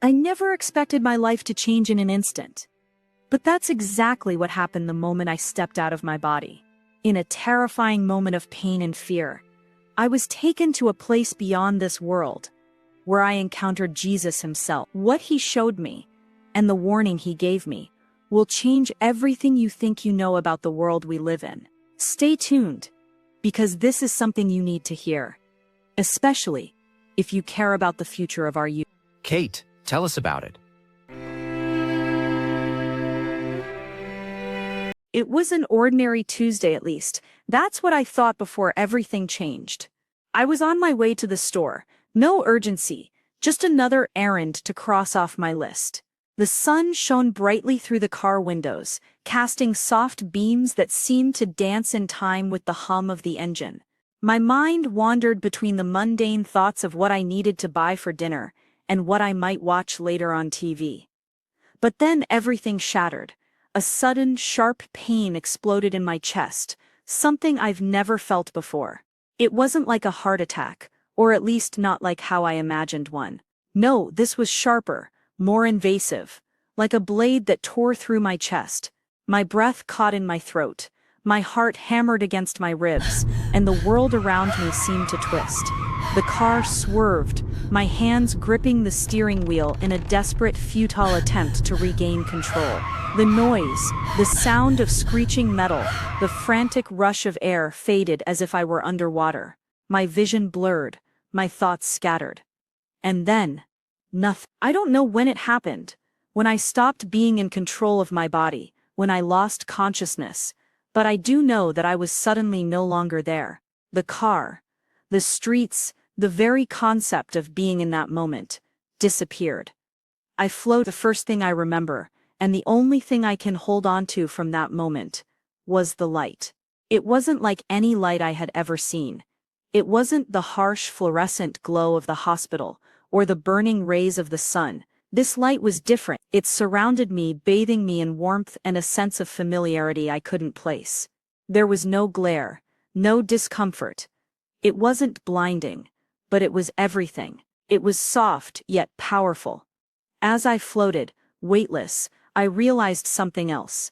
I never expected my life to change in an instant. But that's exactly what happened the moment I stepped out of my body. In a terrifying moment of pain and fear, I was taken to a place beyond this world, where I encountered Jesus himself. What he showed me, and the warning he gave me, will change everything you think you know about the world we live in. Stay tuned, because this is something you need to hear, especially if you care about the future of our youth. Kate, tell us about it. It was an ordinary Tuesday, at least. That's what I thought before everything changed. I was on my way to the store. No urgency, just another errand to cross off my list. The sun shone brightly through the car windows, casting soft beams that seemed to dance in time with the hum of the engine. My mind wandered between the mundane thoughts of what I needed to buy for dinner and what I might watch later on TV. But then everything shattered. A sudden, sharp pain exploded in my chest, something I've never felt before. It wasn't like a heart attack, or at least not like how I imagined one. No, this was sharper, more invasive, like a blade that tore through my chest. My breath caught in my throat, my heart hammered against my ribs, and the world around me seemed to twist. The car swerved, my hands gripping the steering wheel in a desperate, futile attempt to regain control. The noise, the sound of screeching metal, the frantic rush of air faded as if I were underwater. My vision blurred, my thoughts scattered. And then, nothing. I don't know when it happened, when I stopped being in control of my body, when I lost consciousness, but I do know that I was suddenly no longer there. The car, the streets, the very concept of being in that moment, disappeared. I floated. The first thing I remember, and the only thing I can hold on to from that moment, was the light. It wasn't like any light I had ever seen. It wasn't the harsh fluorescent glow of the hospital, or the burning rays of the sun. This light was different. It surrounded me, bathing me in warmth and a sense of familiarity I couldn't place. There was no glare, no discomfort. It wasn't blinding, but it was everything. It was soft, yet powerful. As I floated, weightless, I realized something else.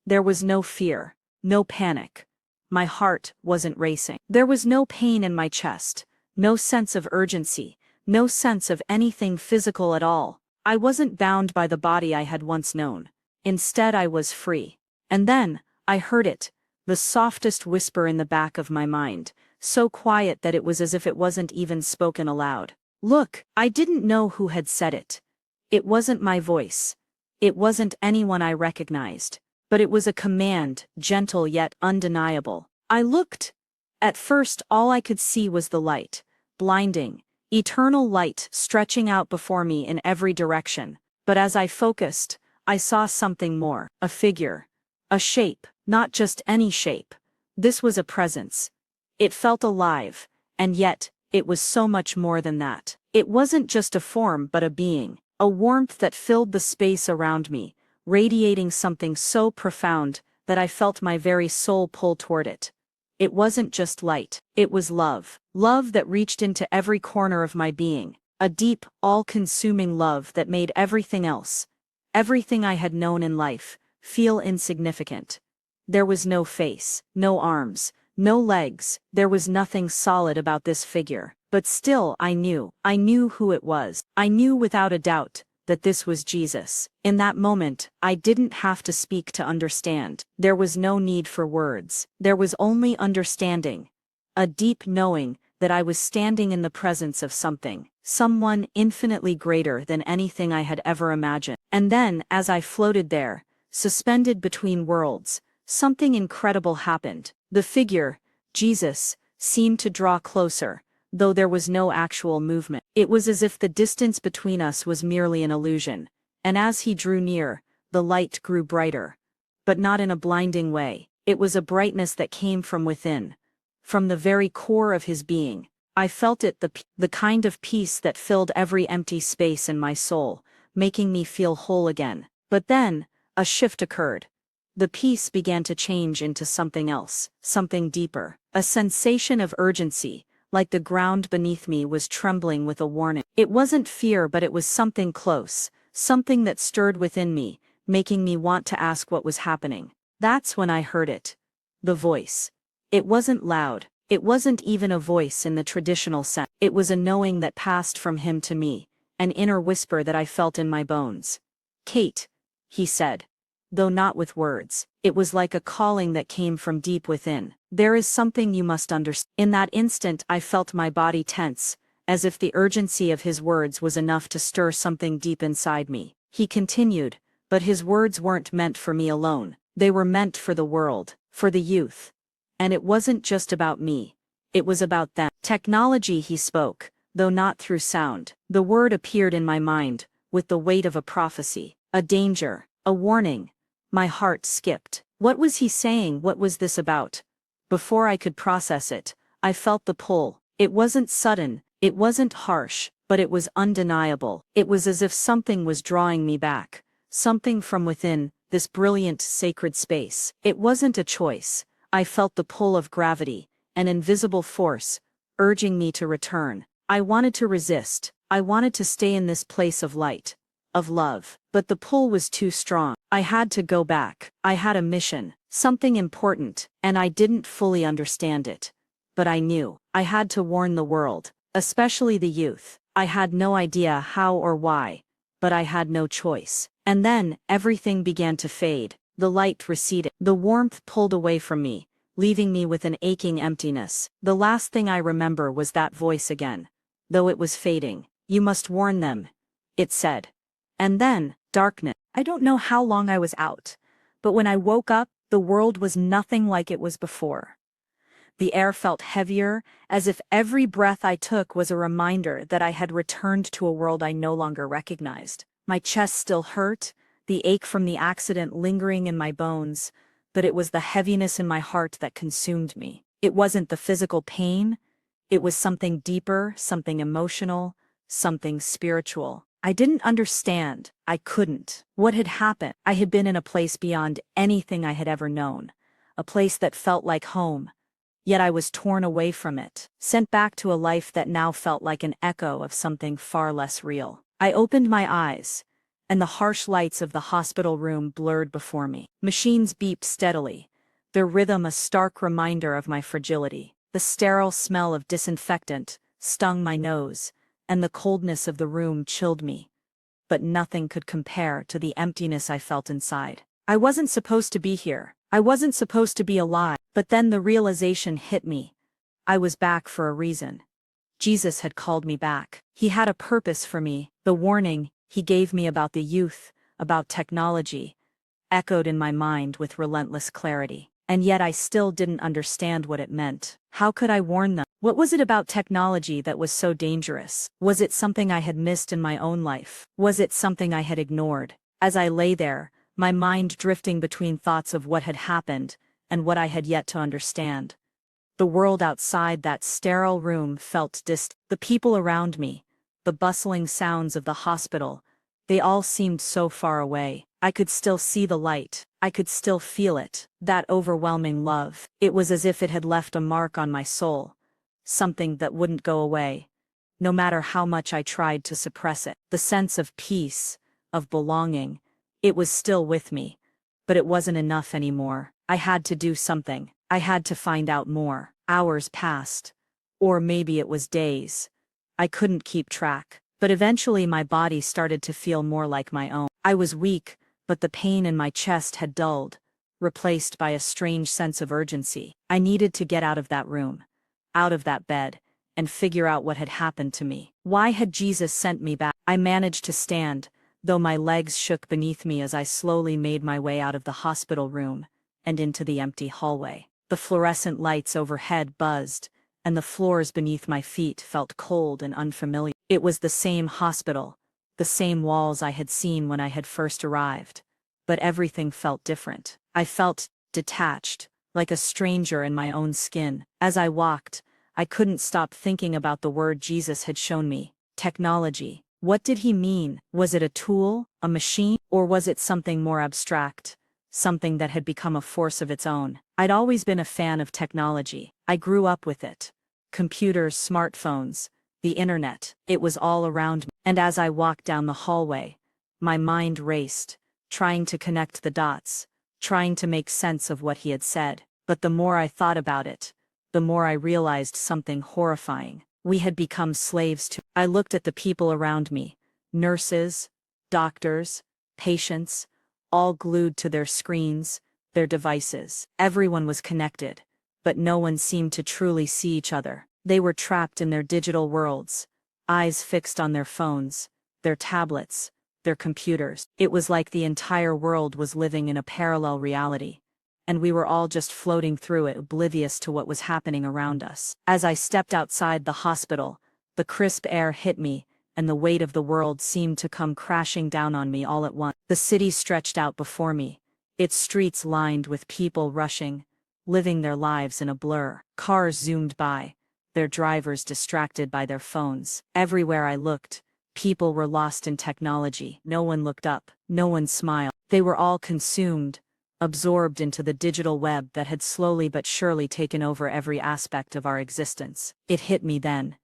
There was no fear, no panic. My heart wasn't racing. There was no pain in my chest, no sense of urgency, no sense of anything physical at all. I wasn't bound by the body I had once known. Instead, I was free. And then, I heard it, the softest whisper in the back of my mind, so quiet that it was as if it wasn't even spoken aloud. Look, I didn't know who had said it. It wasn't my voice. It wasn't anyone I recognized. But it was a command, gentle yet undeniable. I looked. At first, all I could see was the light, blinding, eternal light stretching out before me in every direction. But as I focused, I saw something more, a figure, a shape, not just any shape. This was a presence. It felt alive, and yet, it was so much more than that. It wasn't just a form but a being, a warmth that filled the space around me, radiating something so profound that I felt my very soul pull toward it. It wasn't just light, it was love. Love that reached into every corner of my being. A deep, all-consuming love that made everything else, everything I had known in life, feel insignificant. There was no face, no arms, no legs. There was nothing solid about this figure. But still I knew who it was. I knew without a doubt that this was Jesus. In that moment, I didn't have to speak to understand. There was no need for words. There was only understanding. A deep knowing that I was standing in the presence of something, someone infinitely greater than anything I had ever imagined. And then, as I floated there, suspended between worlds, something incredible happened. The figure, Jesus, seemed to draw closer, though there was no actual movement. It was as if the distance between us was merely an illusion, and as he drew near, the light grew brighter. But not in a blinding way. It was a brightness that came from within, from the very core of his being. I felt it, the kind of peace that filled every empty space in my soul, making me feel whole again. But then, a shift occurred. The peace began to change into something else, something deeper. A sensation of urgency, like the ground beneath me was trembling with a warning. It wasn't fear, but it was something close, something that stirred within me, making me want to ask what was happening. That's when I heard it. The voice. It wasn't loud. It wasn't even a voice in the traditional sense. It was a knowing that passed from him to me, an inner whisper that I felt in my bones. Kate, he said. Though not with words, it was like a calling that came from deep within. There is something you must understand. In that instant I felt my body tense, as if the urgency of his words was enough to stir something deep inside me. He continued, but his words weren't meant for me alone. They were meant for the world, for the youth. And it wasn't just about me. It was about them. Technology, he spoke, though not through sound. The word appeared in my mind, with the weight of a prophecy, a danger, a warning. My heart skipped. What was he saying? What was this about? Before I could process it, I felt the pull. It wasn't sudden, it wasn't harsh, but it was undeniable. It was as if something was drawing me back. Something from within, this brilliant, sacred space. It wasn't a choice. I felt the pull of gravity, an invisible force, urging me to return. I wanted to resist. I wanted to stay in this place of light, of love. But the pull was too strong. I had to go back. I had a mission, something important, and I didn't fully understand it. But I knew. I had to warn the world, especially the youth. I had no idea how or why, but I had no choice. And then, everything began to fade. The light receded. The warmth pulled away from me, leaving me with an aching emptiness. The last thing I remember was that voice again. Though it was fading. You must warn them, it said. And then, darkness. I don't know how long I was out, but when I woke up, the world was nothing like it was before. The air felt heavier, as if every breath I took was a reminder that I had returned to a world I no longer recognized. My chest still hurt, the ache from the accident lingering in my bones, but it was the heaviness in my heart that consumed me. It wasn't the physical pain, it was something deeper, something emotional, something spiritual. I didn't understand. I couldn't. What had happened? I had been in a place beyond anything I had ever known, a place that felt like home. Yet I was torn away from it, sent back to a life that now felt like an echo of something far less real. I opened my eyes, and the harsh lights of the hospital room blurred before me. Machines beeped steadily, their rhythm a stark reminder of my fragility. The sterile smell of disinfectant stung my nose, and the coldness of the room chilled me. But nothing could compare to the emptiness I felt inside. I wasn't supposed to be here. I wasn't supposed to be alive. But then the realization hit me. I was back for a reason. Jesus had called me back. He had a purpose for me. The warning he gave me about the youth, about technology, echoed in my mind with relentless clarity. And yet I still didn't understand what it meant. How could I warn them? What was it about technology that was so dangerous? Was it something I had missed in my own life? Was it something I had ignored? As I lay there, my mind drifting between thoughts of what had happened and what I had yet to understand. The world outside that sterile room felt distant. The people around me, the bustling sounds of the hospital, they all seemed so far away. I could still see the light. I could still feel it, that overwhelming love. It was as if it had left a mark on my soul, something that wouldn't go away, no matter how much I tried to suppress it. The sense of peace, of belonging, it was still with me, but it wasn't enough anymore. I had to do something. I had to find out more. Hours passed, or maybe it was days. I couldn't keep track, but eventually my body started to feel more like my own. I was weak, but the pain in my chest had dulled, replaced by a strange sense of urgency. I needed to get out of that room, out of that bed, and figure out what had happened to me. Why had Jesus sent me back? I managed to stand, though my legs shook beneath me as I slowly made my way out of the hospital room and into the empty hallway. The fluorescent lights overhead buzzed, and the floors beneath my feet felt cold and unfamiliar. It was the same hospital, the same walls I had seen when I had first arrived. But everything felt different. I felt detached, like a stranger in my own skin. As I walked, I couldn't stop thinking about the word Jesus had shown me, technology. What did he mean? Was it a tool, a machine, or was it something more abstract, something that had become a force of its own? I'd always been a fan of technology. I grew up with it. computers, smartphones, the internet. It was all around me. And as I walked down the hallway, my mind raced, trying to connect the dots, trying to make sense of what he had said. But the more I thought about it, the more I realized something horrifying. We had become slaves to. I looked at the people around me, nurses, doctors, patients, all glued to their screens, their devices. Everyone was connected, but no one seemed to truly see each other. They were trapped in their digital worlds, eyes fixed on their phones, their tablets, their computers. It was like the entire world was living in a parallel reality, and we were all just floating through it, oblivious to what was happening around us. As I stepped outside the hospital, the crisp air hit me, and the weight of the world seemed to come crashing down on me all at once. The city stretched out before me, its streets lined with people rushing, living their lives in a blur. Cars zoomed by, their drivers distracted by their phones. Everywhere I looked, people were lost in technology. No one looked up, no one smiled. They were all consumed, absorbed into the digital web that had slowly but surely taken over every aspect of our existence. It hit me then,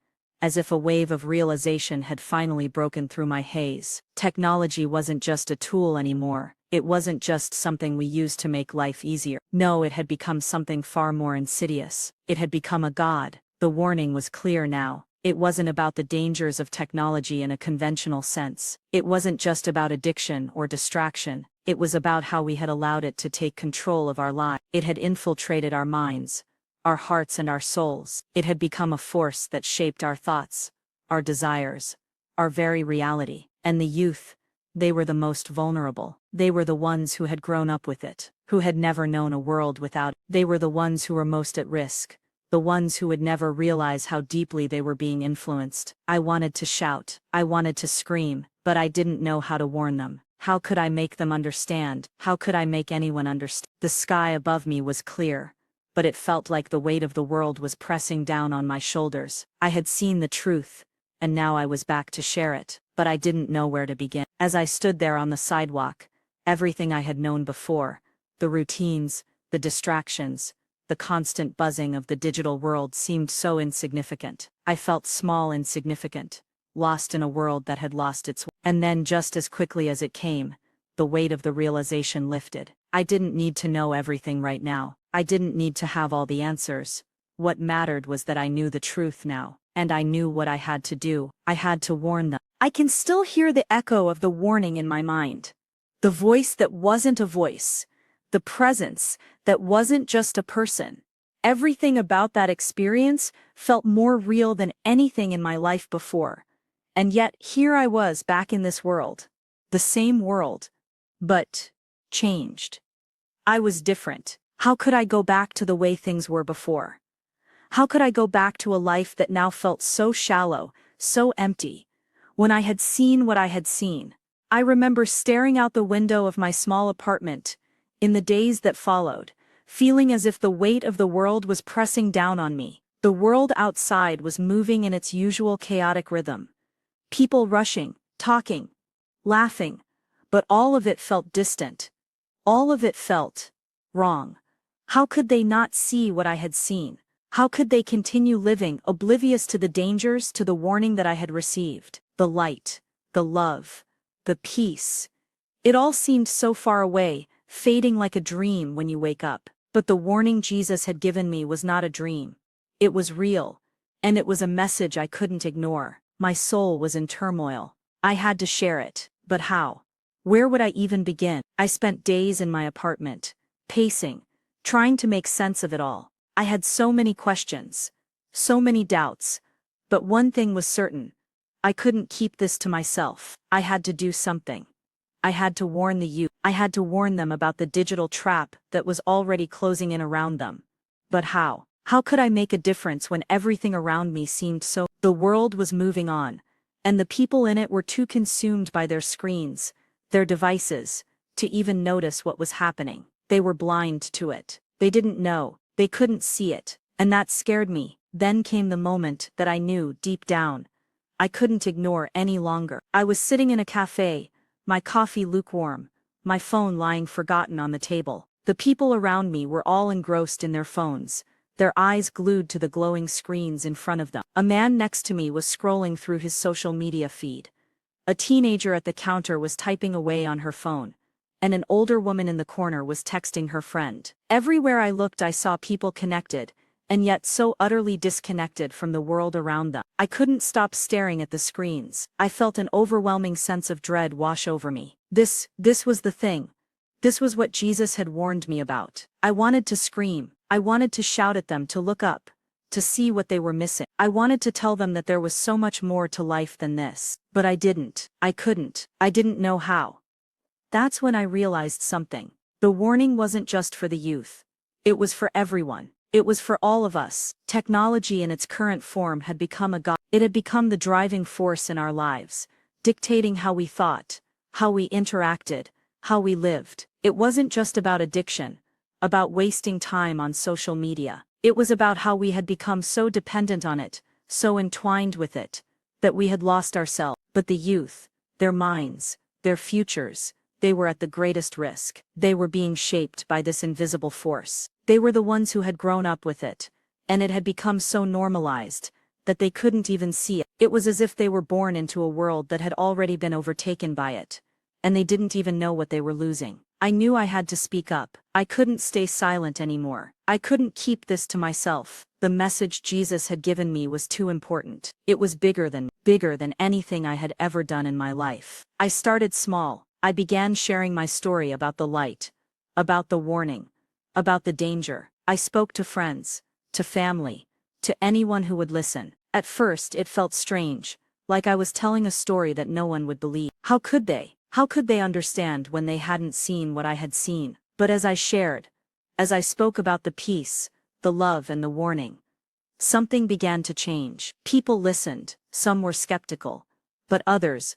as if a wave of realization had finally broken through my haze. Technology wasn't just a tool anymore. It wasn't just something we used to make life easier. No, it had become something far more insidious. It had become a god. The warning was clear now. It wasn't about the dangers of technology in a conventional sense. It wasn't just about addiction or distraction. It was about how we had allowed it to take control of our lives. It had infiltrated our minds, our hearts and our souls. It had become a force that shaped our thoughts, our desires, our very reality. And the youth, they were the most vulnerable. They were the ones who had grown up with it, who had never known a world without it. They were the ones who were most at risk, the ones who would never realize how deeply they were being influenced. I wanted to shout, I wanted to scream, but I didn't know how to warn them. How could I make them understand? How could I make anyone understand? The sky above me was clear, but it felt like the weight of the world was pressing down on my shoulders. I had seen the truth, and now I was back to share it, but I didn't know where to begin. As I stood there on the sidewalk, everything I had known before, the routines, the distractions, the constant buzzing of the digital world seemed so insignificant. I felt small, insignificant, lost in a world that had lost its way. And then, just as quickly as it came, the weight of the realization lifted. I didn't need to know everything right now. I didn't need to have all the answers. What mattered was that I knew the truth now, and I knew what I had to do. I had to warn them. I can still hear the echo of the warning in my mind. The voice that wasn't a voice. The presence that wasn't just a person. Everything about that experience felt more real than anything in my life before. And yet, here I was back in this world. The same world, but changed. I was different. How could I go back to the way things were before? How could I go back to a life that now felt so shallow, so empty, when I had seen what I had seen? I remember staring out the window of my small apartment, in the days that followed, feeling as if the weight of the world was pressing down on me. The world outside was moving in its usual chaotic rhythm. People rushing, talking, laughing, but all of it felt distant. All of it felt wrong. How could they not see what I had seen? How could they continue living, oblivious to the dangers, to the warning that I had received? The light, the love, the peace. It all seemed so far away, fading like a dream when you wake up. But the warning Jesus had given me was not a dream. It was real, and it was a message I couldn't ignore. My soul was in turmoil. I had to share it, but how? Where would I even begin? I spent days in my apartment, pacing, trying to make sense of it all. I had so many questions, so many doubts, but one thing was certain. I couldn't keep this to myself. I had to do something. I had to warn the youth. I had to warn them about the digital trap that was already closing in around them. But how? How could I make a difference when everything around me seemed so? The world was moving on, and the people in it were too consumed by their screens, their devices, to even notice what was happening. They were blind to it. They didn't know. They couldn't see it. And that scared me. Then came the moment that I knew deep down I couldn't ignore any longer. I was sitting in a cafe, my coffee lukewarm, my phone lying forgotten on the table. The people around me were all engrossed in their phones, their eyes glued to the glowing screens in front of them. A man next to me was scrolling through his social media feed. A teenager at the counter was typing away on her phone, and an older woman in the corner was texting her friend. Everywhere I looked, I saw people connected, and yet so utterly disconnected from the world around them. I couldn't stop staring at the screens. I felt an overwhelming sense of dread wash over me. This was the thing. This was what Jesus had warned me about. I wanted to scream. I wanted to shout at them to look up, to see what they were missing. I wanted to tell them that there was so much more to life than this. But I didn't. I couldn't. I didn't know how. That's when I realized something. The warning wasn't just for the youth. It was for everyone. It was for all of us. Technology in its current form had become a god. It had become the driving force in our lives, dictating how we thought, how we interacted, how we lived. It wasn't just about addiction, about wasting time on social media. It was about how we had become so dependent on it, so entwined with it, that we had lost ourselves. But the youth, their minds, their futures, they were at the greatest risk. They were being shaped by this invisible force. They were the ones who had grown up with it, and it had become so normalized that they couldn't even see it. It was as if they were born into a world that had already been overtaken by it, and they didn't even know what they were losing. I knew I had to speak up. I couldn't stay silent anymore. I couldn't keep this to myself. The message Jesus had given me was too important. It was bigger than anything I had ever done in my life. I started small. I began sharing my story about the light, about the warning, about the danger. I spoke to friends, to family, to anyone who would listen. At first it felt strange, like I was telling a story that no one would believe. How could they? How could they understand when they hadn't seen what I had seen? But as I shared, as I spoke about the peace, the love and the warning, something began to change. People listened, some were skeptical, but others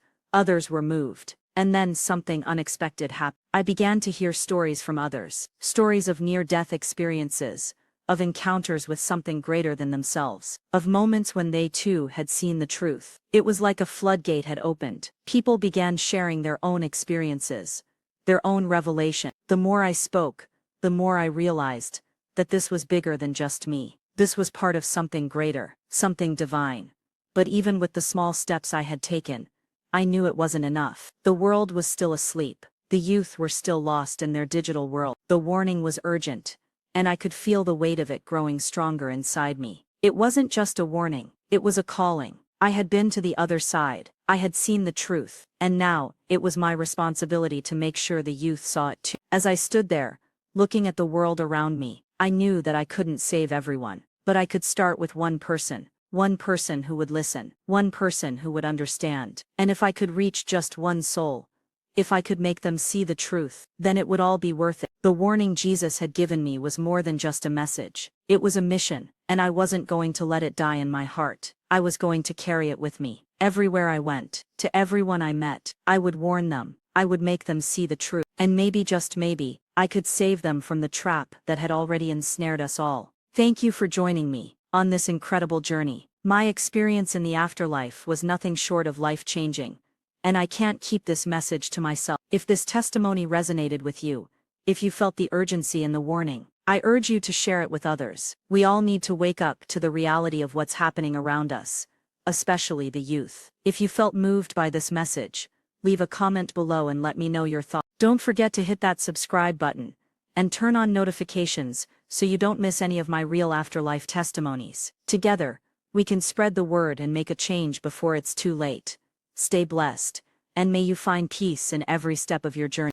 were moved. And then something unexpected happened. I began to hear stories from others, stories of near-death experiences, of encounters with something greater than themselves, of moments when they too had seen the truth. It was like a floodgate had opened. People began sharing their own experiences, their own revelation. The more I spoke, the more I realized that this was bigger than just me. This was part of something greater, something divine. But even with the small steps I had taken, I knew it wasn't enough. The world was still asleep. The youth were still lost in their digital world. The warning was urgent, and I could feel the weight of it growing stronger inside me. It wasn't just a warning, it was a calling. I had been to the other side. I had seen the truth, and now it was my responsibility to make sure the youth saw it too. As I stood there, looking at the world around me, I knew that I couldn't save everyone, but I could start with one person who would listen, one person who would understand. And if I could reach just one soul, if I could make them see the truth, then it would all be worth it. The warning Jesus had given me was more than just a message. It was a mission, and I wasn't going to let it die in my heart. I was going to carry it with me. Everywhere I went, to everyone I met, I would warn them. I would make them see the truth. And maybe, just maybe, I could save them from the trap that had already ensnared us all. Thank you for joining me on this incredible journey. My experience in the afterlife was nothing short of life-changing, and I can't keep this message to myself. If this testimony resonated with you, if you felt the urgency in the warning, I urge you to share it with others. We all need to wake up to the reality of what's happening around us, especially the youth. If you felt moved by this message, leave a comment below and let me know your thoughts. Don't forget to hit that subscribe button and turn on notifications so you don't miss any of my real afterlife testimonies. Together, we can spread the word and make a change before it's too late. Stay blessed, and may you find peace in every step of your journey.